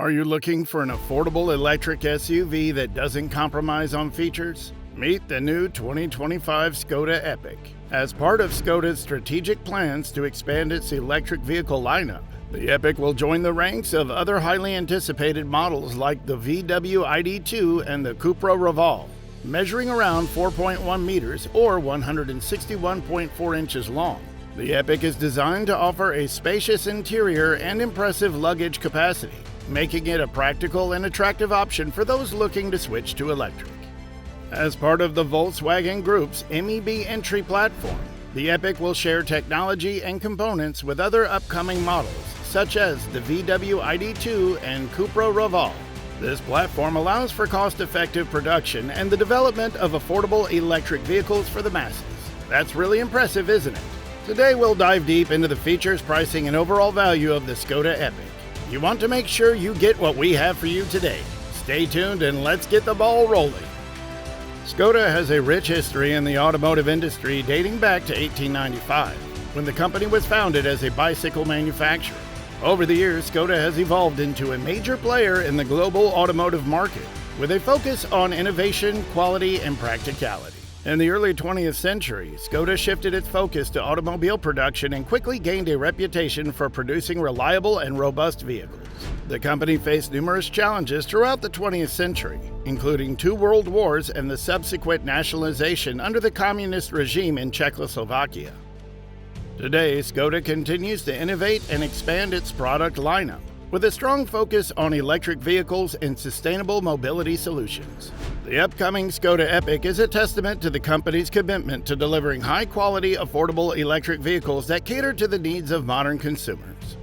Are you looking for an affordable electric SUV that doesn't compromise on features? Meet the new 2025 Skoda Epiq. As part of Skoda's strategic plans to expand its electric vehicle lineup, the Epiq will join the ranks of other highly anticipated models like the VW ID.2 and the Cupra Raval. Measuring around 4.1 meters or 161.4 inches long, the Epiq is designed to offer a spacious interior and impressive luggage capacity, making it a practical and attractive option for those looking to switch to electric. As part of the Volkswagen Group's MEB entry platform, the Epiq will share technology and components with other upcoming models, such as the VW ID.2 and Cupra Raval. This platform allows for cost-effective production and the development of affordable electric vehicles for the masses. That's really impressive, isn't it? Today we'll dive deep into the features, pricing, and overall value of the Skoda Epiq. You want to make sure you get what we have for you today. Stay tuned and let's get the ball rolling. Skoda has a rich history in the automotive industry dating back to 1895, when the company was founded as a bicycle manufacturer. Over the years, Skoda has evolved into a major player in the global automotive market, with a focus on innovation, quality, and practicality. In the early 20th century, Skoda shifted its focus to automobile production and quickly gained a reputation for producing reliable and robust vehicles. The company faced numerous challenges throughout the 20th century, including 2 world wars and the subsequent nationalization under the communist regime in Czechoslovakia. Today, Skoda continues to innovate and expand its product lineup, with a strong focus on electric vehicles and sustainable mobility solutions. The upcoming Skoda Epiq is a testament to the company's commitment to delivering high-quality, affordable electric vehicles that cater to the needs of modern consumers.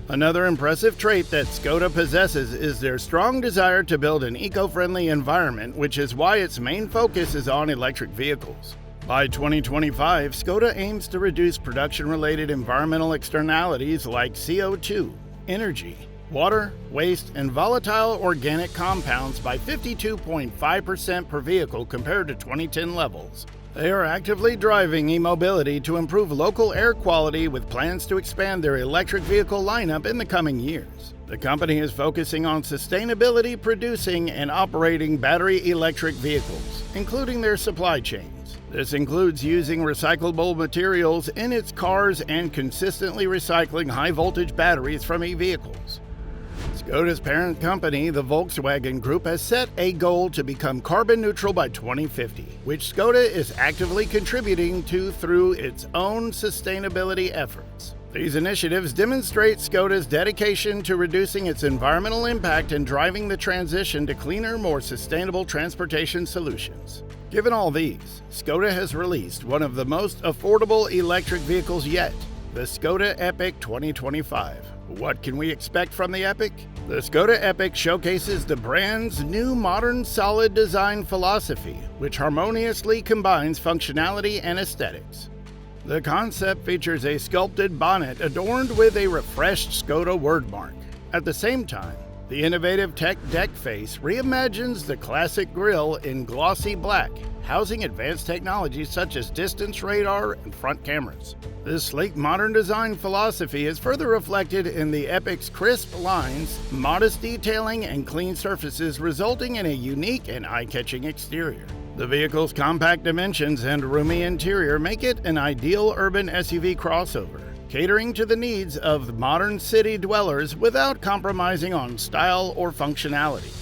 Another impressive trait that Skoda possesses is their strong desire to build an eco-friendly environment, which is why its main focus is on electric vehicles. By 2025, Skoda aims to reduce production-related environmental externalities like CO2, energy, water, waste, and volatile organic compounds by 52.5% per vehicle compared to 2010 levels. They are actively driving e-mobility to improve local air quality with plans to expand their electric vehicle lineup in the coming years. The company is focusing on sustainability, producing and operating battery electric vehicles, including their supply chains. This includes using recyclable materials in its cars and consistently recycling high-voltage batteries from e-vehicles. Skoda's parent company, the Volkswagen Group, has set a goal to become carbon neutral by 2050, which Skoda is actively contributing to through its own sustainability efforts. These initiatives demonstrate Skoda's dedication to reducing its environmental impact and driving the transition to cleaner, more sustainable transportation solutions. Given all these, Skoda has released one of the most affordable electric vehicles yet, the Skoda Epiq 2025. What can we expect from the Epiq? The Skoda Epiq showcases the brand's new modern solid design philosophy, which harmoniously combines functionality and aesthetics. The concept features a sculpted bonnet adorned with a refreshed Skoda wordmark. At the same time, the innovative tech deck face reimagines the classic grille in glossy black, housing advanced technologies such as distance radar and front cameras. This sleek modern design philosophy is further reflected in the Epiq's crisp lines, modest detailing, and clean surfaces, resulting in a unique and eye-catching exterior. The vehicle's compact dimensions and roomy interior make it an ideal urban SUV crossover, catering to the needs of modern city dwellers without compromising on style or functionality.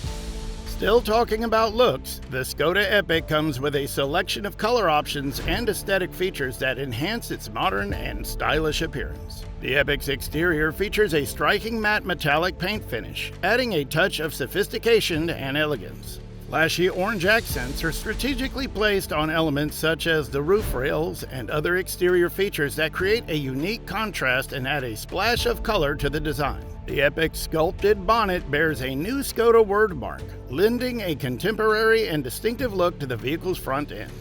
Still talking about looks, the Skoda Epiq comes with a selection of color options and aesthetic features that enhance its modern and stylish appearance. The Epiq's exterior features a striking matte metallic paint finish, adding a touch of sophistication and elegance. Flashy orange accents are strategically placed on elements such as the roof rails and other exterior features that create a unique contrast and add a splash of color to the design. The Epiq's sculpted bonnet bears a new Skoda wordmark, lending a contemporary and distinctive look to the vehicle's front end.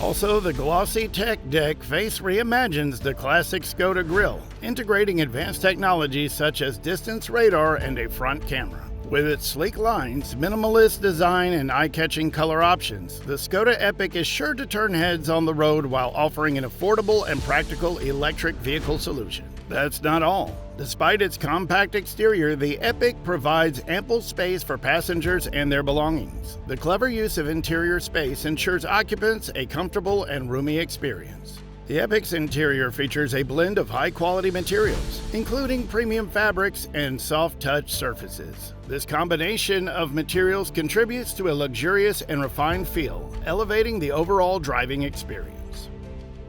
Also, the glossy tech deck face reimagines the classic Skoda grille, integrating advanced technologies such as distance radar and a front camera. With its sleek lines, minimalist design, and eye-catching color options, the Skoda Epiq is sure to turn heads on the road while offering an affordable and practical electric vehicle solution. That's not all. Despite its compact exterior, the Epiq provides ample space for passengers and their belongings. The clever use of interior space ensures occupants a comfortable and roomy experience. The Epiq's interior features a blend of high-quality materials, including premium fabrics and soft-touch surfaces. This combination of materials contributes to a luxurious and refined feel, elevating the overall driving experience.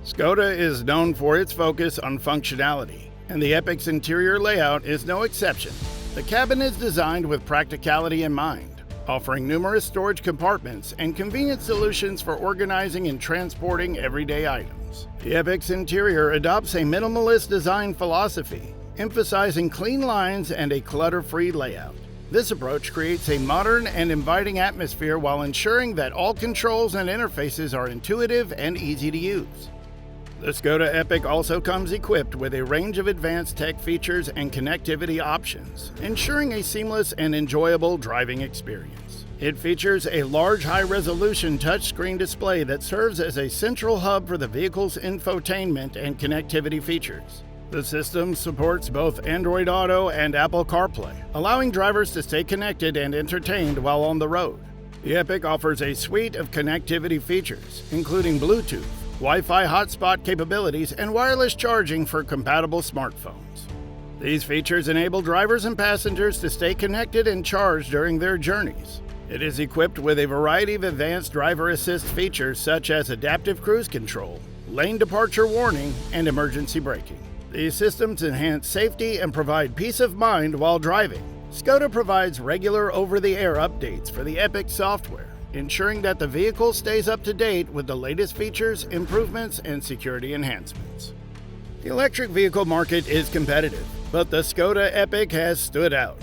Skoda is known for its focus on functionality, and the Epiq's interior layout is no exception. The cabin is designed with practicality in mind, offering numerous storage compartments and convenient solutions for organizing and transporting everyday items. The Epiq's interior adopts a minimalist design philosophy, emphasizing clean lines and a clutter-free layout. This approach creates a modern and inviting atmosphere while ensuring that all controls and interfaces are intuitive and easy to use. The Skoda Epiq also comes equipped with a range of advanced tech features and connectivity options, ensuring a seamless and enjoyable driving experience. It features a large high-resolution touchscreen display that serves as a central hub for the vehicle's infotainment and connectivity features. The system supports both Android Auto and Apple CarPlay, allowing drivers to stay connected and entertained while on the road. The Epiq offers a suite of connectivity features, including Bluetooth, Wi-Fi hotspot capabilities, and wireless charging for compatible smartphones. These features enable drivers and passengers to stay connected and charged during their journeys. It is equipped with a variety of advanced driver assist features such as adaptive cruise control, lane departure warning, and emergency braking. These systems enhance safety and provide peace of mind while driving. Skoda provides regular over-the-air updates for the Epiq software, ensuring that the vehicle stays up to date with the latest features, improvements, and security enhancements. The electric vehicle market is competitive, but the Skoda Epiq has stood out.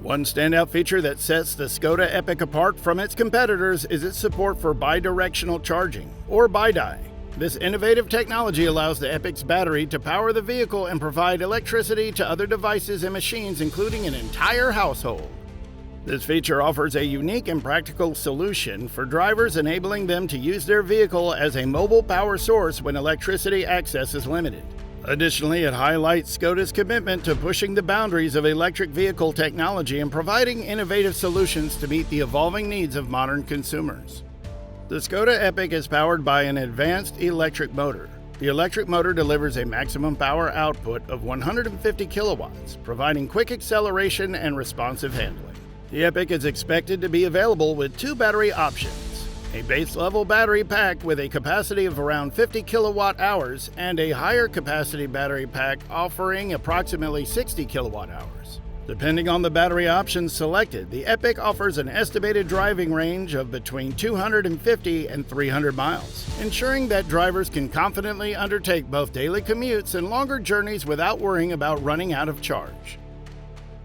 One standout feature that sets the Skoda Epiq apart from its competitors is its support for bidirectional charging, or BiDi. This innovative technology allows the Epiq's battery to power the vehicle and provide electricity to other devices and machines, including an entire household. This feature offers a unique and practical solution for drivers, enabling them to use their vehicle as a mobile power source when electricity access is limited. Additionally, it highlights Skoda's commitment to pushing the boundaries of electric vehicle technology and providing innovative solutions to meet the evolving needs of modern consumers. The Skoda Epiq is powered by an advanced electric motor. The electric motor delivers a maximum power output of 150 kilowatts, providing quick acceleration and responsive handling. The Epiq is expected to be available with two battery options: a base-level battery pack with a capacity of around 50 kilowatt hours and a higher capacity battery pack offering approximately 60 kilowatt hours. Depending on the battery options selected, the Epiq offers an estimated driving range of between 250 and 300 miles, ensuring that drivers can confidently undertake both daily commutes and longer journeys without worrying about running out of charge.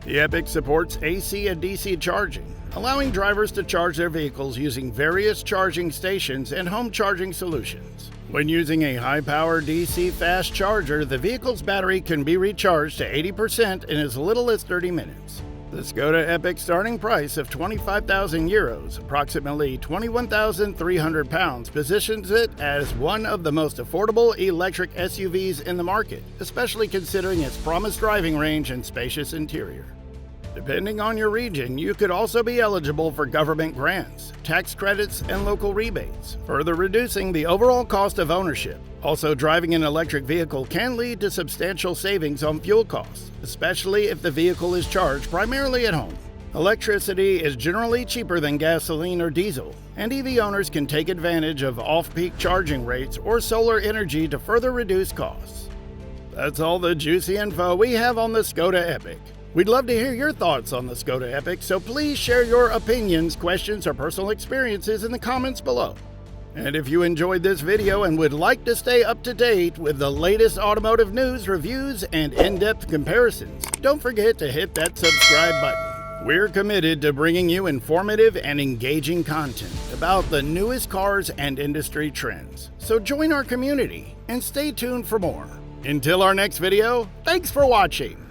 The Epiq supports AC and DC charging, allowing drivers to charge their vehicles using various charging stations and home charging solutions. When using a high-power DC fast charger, the vehicle's battery can be recharged to 80% in as little as 30 minutes. The Skoda Epiq starting price of €25,000, approximately 21,300 pounds, positions it as one of the most affordable electric SUVs in the market, especially considering its promised driving range and spacious interior. Depending on your region, you could also be eligible for government grants, tax credits, and local rebates, further reducing the overall cost of ownership. Also, driving an electric vehicle can lead to substantial savings on fuel costs, especially if the vehicle is charged primarily at home. Electricity is generally cheaper than gasoline or diesel, and EV owners can take advantage of off-peak charging rates or solar energy to further reduce costs. That's all the juicy info we have on the Skoda Epiq. We'd love to hear your thoughts on the Skoda Epiq, so please share your opinions, questions, or personal experiences in the comments below. And if you enjoyed this video and would like to stay up to date with the latest automotive news, reviews, and in-depth comparisons, don't forget to hit that subscribe button. We're committed to bringing you informative and engaging content about the newest cars and industry trends. So join our community and stay tuned for more. Until our next video, thanks for watching.